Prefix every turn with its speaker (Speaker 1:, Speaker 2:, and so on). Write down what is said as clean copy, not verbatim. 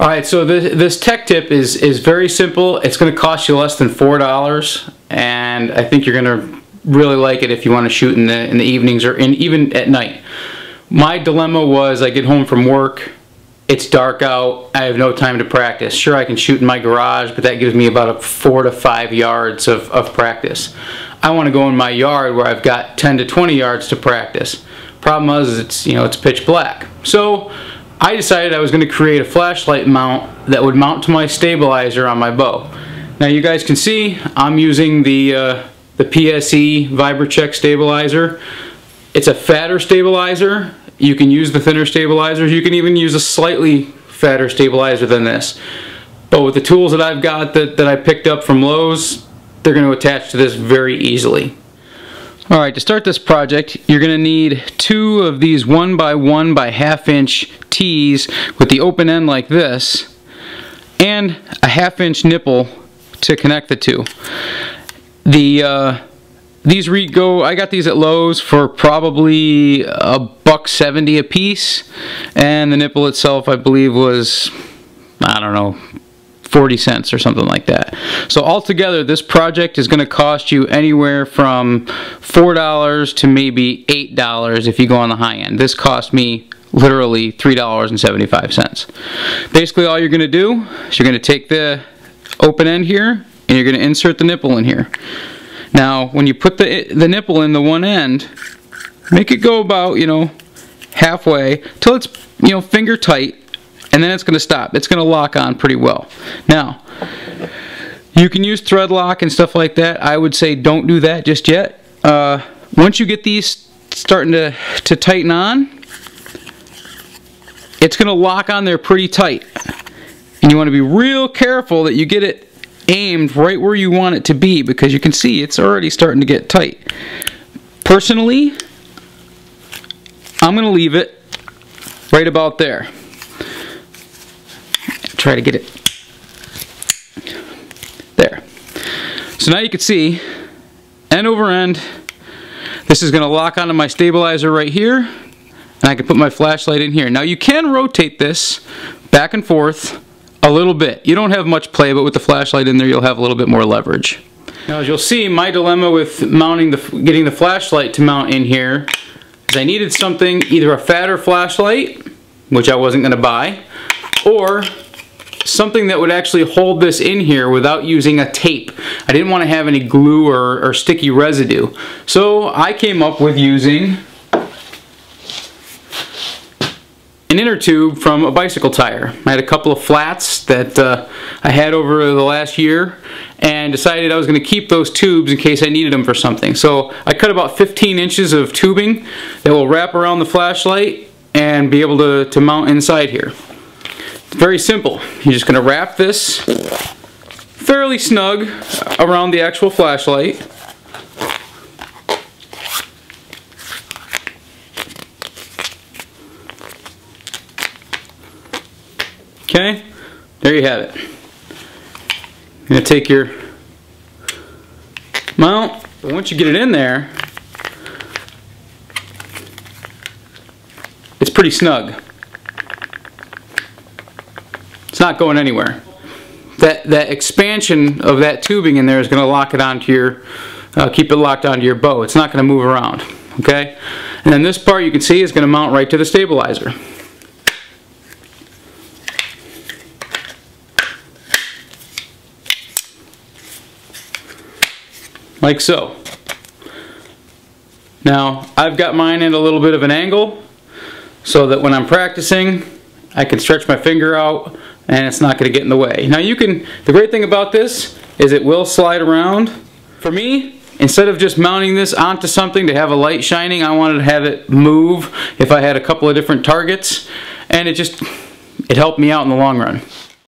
Speaker 1: Alright, so this tech tip is very simple. It's going to cost you less than $4, and I think you're going to really like it if you want to shoot in the evenings or even at night. My dilemma was I get home from work, it's dark out, I have no time to practice. Sure, I can shoot in my garage, but that gives me about 4 to 5 yards of practice. I want to go in my yard where I've got 10 to 20 yards to practice. Problem is it's pitch black. So I decided I was going to create a flashlight mount that would mount to my stabilizer on my bow. Now you guys can see I'm using the PSE VibraCheck stabilizer. It's a fatter stabilizer. You can use the thinner stabilizers. You can even use a slightly fatter stabilizer than this. But with the tools that I've got that I picked up from Lowe's, they're going to attach to this very easily. Alright, to start this project, you're going to need 2 of these 1x1 by 1/2 inch tees with the open end like this, and a 1/2 inch nipple to connect the two. I got these at Lowe's for probably $1.70 a piece, and the nipple itself I believe was, I don't know, 40 cents or something like that. So altogether this project is going to cost you anywhere from $4 to maybe $8 if you go on the high end. This cost me literally $3.75. Basically all you're going to do is you're going to take the open end here and you're going to insert the nipple in here. Now when you put the nipple in the one end, make it go about halfway till it's finger tight, and then it's going to stop. It's going to lock on pretty well. Now, you can use thread lock and stuff like that. I would say don't do that just yet. Once you get these starting to tighten on, it's going to lock on there pretty tight. And you want to be real careful that you get it aimed right where you want it to be, because you can see it's already starting to get tight. Personally, I'm going to leave it right about there. Try to get it there. So now you can see end over end, this is going to lock onto my stabilizer right here, and I can put my flashlight in here. Now you can rotate this back and forth a little bit. You don't have much play, but with the flashlight in there you'll have a little bit more leverage. Now as you'll see, my dilemma with getting the flashlight to mount in here is I needed something, either a fatter flashlight, which I wasn't going to buy, or something that would actually hold this in here without using a tape. I didn't want to have any glue or sticky residue. So I came up with using an inner tube from a bicycle tire. I had a couple of flats that I had over the last year and decided I was going to keep those tubes in case I needed them for something. So I cut about 15 inches of tubing that will wrap around the flashlight and be able to mount inside here. Very simple. You're just going to wrap this fairly snug around the actual flashlight. Okay, there you have it. You're going to take your mount, but once you get it in there, it's pretty snug. It's not going anywhere. That expansion of that tubing in there is going to lock it onto your, keep it locked onto your bow. It's not going to move around. Okay, and then this part you can see is going to mount right to the stabilizer. Like so. Now I've got mine at a little bit of an angle so that when I'm practicing I can stretch my finger out and it's not going to get in the way. Now the great thing about this is it will slide around. For me, instead of just mounting this onto something to have a light shining, I wanted to have it move if I had a couple of different targets, and it helped me out in the long run.